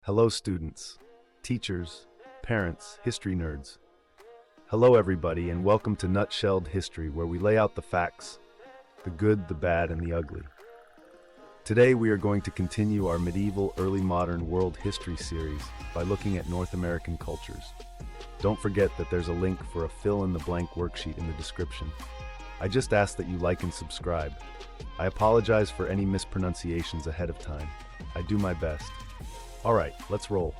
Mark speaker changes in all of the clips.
Speaker 1: Hello students, teachers, parents, history nerds. Hello everybody and welcome to Nutshelled History, where we lay out the facts, the good, the bad, and the ugly. Today we are going to continue our medieval early modern world history series by looking at North American cultures. Don't forget that there's a link for a fill-in-the-blank worksheet in the description. I just ask that you like and subscribe. I apologize for any mispronunciations ahead of time. I do my best. Alright, let's roll.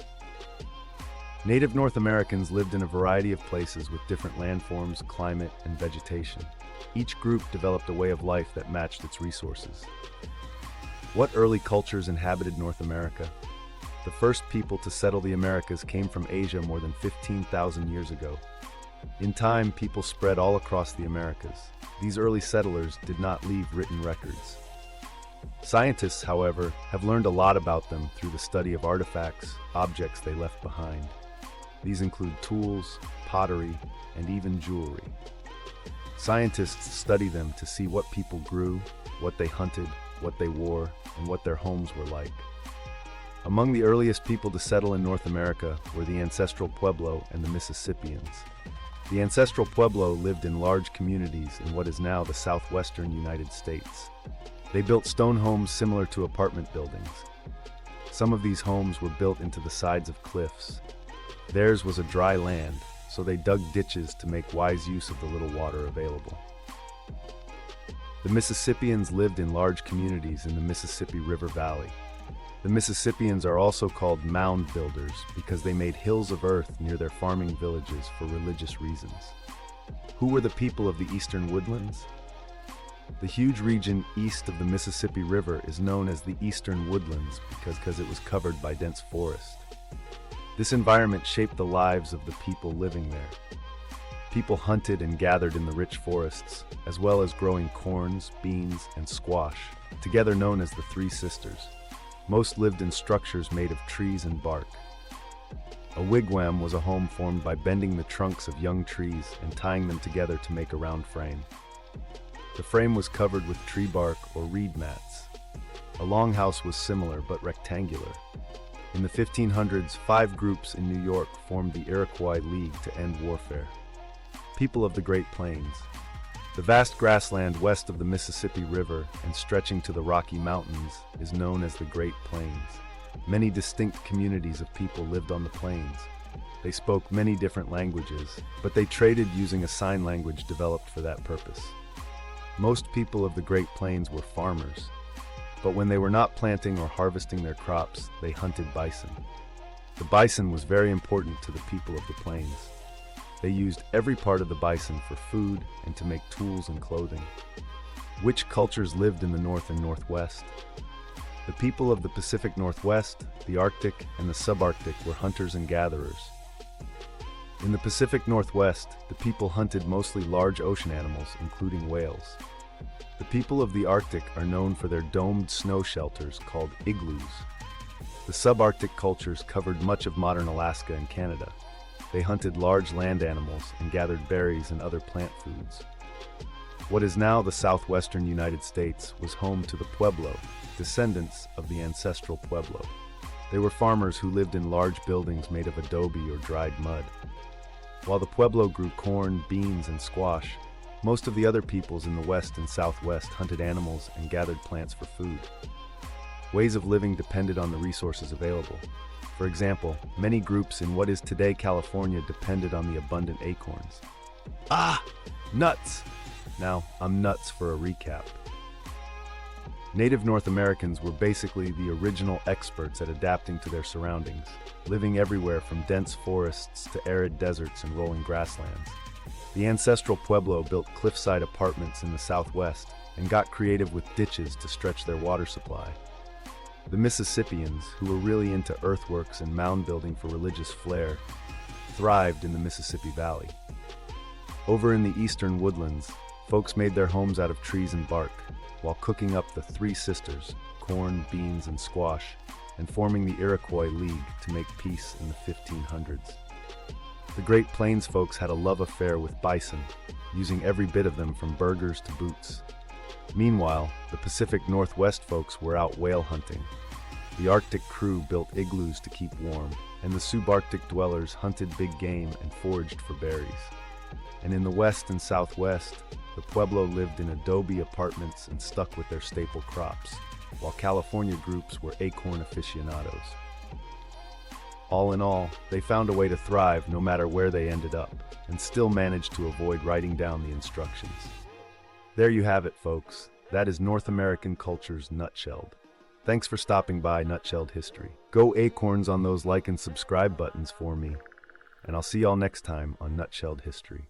Speaker 1: Native North Americans lived in a variety of places with different landforms, climate, and vegetation. Each group developed a way of life that matched its resources. What early cultures inhabited North America? The first people to settle the Americas came from Asia more than 15,000 years ago. In time, people spread all across the Americas. These early settlers did not leave written records. Scientists, however, have learned a lot about them through the study of artifacts, objects they left behind. These include tools, pottery, and even jewelry. Scientists study them to see what people grew, what they hunted, what they wore, and what their homes were like. Among the earliest people to settle in North America were the ancestral Pueblo and the Mississippians. The ancestral Pueblo lived in large communities in what is now the southwestern United States. They built stone homes similar to apartment buildings. Some of these homes were built into the sides of cliffs. Theirs was a dry land, so they dug ditches to make wise use of the little water available. The Mississippians lived in large communities in the Mississippi River Valley. The Mississippians are also called mound builders because they made hills of earth near their farming villages for religious reasons. Who were the people of the eastern woodlands? The huge region east of the Mississippi River is known as the Eastern Woodlands because it was covered by dense forest. This environment shaped the lives of the people living there. People hunted and gathered in the rich forests, as well as growing corns, beans, and squash, together known as the Three Sisters. Most lived in structures made of trees and bark. A wigwam was a home formed by bending the trunks of young trees and tying them together to make a round frame. The frame was covered with tree bark or reed mats. A longhouse was similar but rectangular. In the 1500s, 5 groups in New York formed the Iroquois League to end warfare. People of the Great Plains. The vast grassland west of the Mississippi River and stretching to the Rocky Mountains is known as the Great Plains. Many distinct communities of people lived on the plains. They spoke many different languages, but they traded using a sign language developed for that purpose. Most people of the Great Plains were farmers, but when they were not planting or harvesting their crops, they hunted bison. The bison was very important to the people of the plains. They used every part of the bison for food and to make tools and clothing. Which cultures lived in the North and Northwest? The people of the Pacific Northwest, the Arctic, and the subarctic were hunters and gatherers. In the Pacific Northwest, the people hunted mostly large ocean animals, including whales. The people of the Arctic are known for their domed snow shelters called igloos. The subarctic cultures covered much of modern Alaska and Canada. They hunted large land animals and gathered berries and other plant foods. What is now the southwestern United States was home to the Pueblo, descendants of the ancestral Pueblo. They were farmers who lived in large buildings made of adobe or dried mud. While the Pueblo grew corn, beans, and squash, most of the other peoples in the west and southwest hunted animals and gathered plants for food. Ways of living depended on the resources available. For example, many groups in what is today California depended on the abundant acorns. Ah! Nuts! Now, I'm nuts for a recap. Native North Americans were basically the original experts at adapting to their surroundings, living everywhere from dense forests to arid deserts and rolling grasslands. The ancestral Pueblo built cliffside apartments in the southwest and got creative with ditches to stretch their water supply. The Mississippians, who were really into earthworks and mound building for religious flair, thrived in the Mississippi Valley. Over in the eastern woodlands, folks made their homes out of trees and bark, while cooking up the Three Sisters, corn, beans, and squash, and forming the Iroquois League to make peace in the 1500s. The Great Plains folks had a love affair with bison, using every bit of them from burgers to boots. Meanwhile, the Pacific Northwest folks were out whale hunting. The Arctic crew built igloos to keep warm, and the subarctic dwellers hunted big game and foraged for berries. And in the west and southwest, the Pueblo lived in adobe apartments and stuck with their staple crops, while California groups were acorn aficionados. All in all, they found a way to thrive no matter where they ended up, and still managed to avoid writing down the instructions. There you have it, folks. That is North American culture's nutshelled. Thanks for stopping by Nutshelled History. Go acorns on those like and subscribe buttons for me, and I'll see y'all next time on Nutshelled History.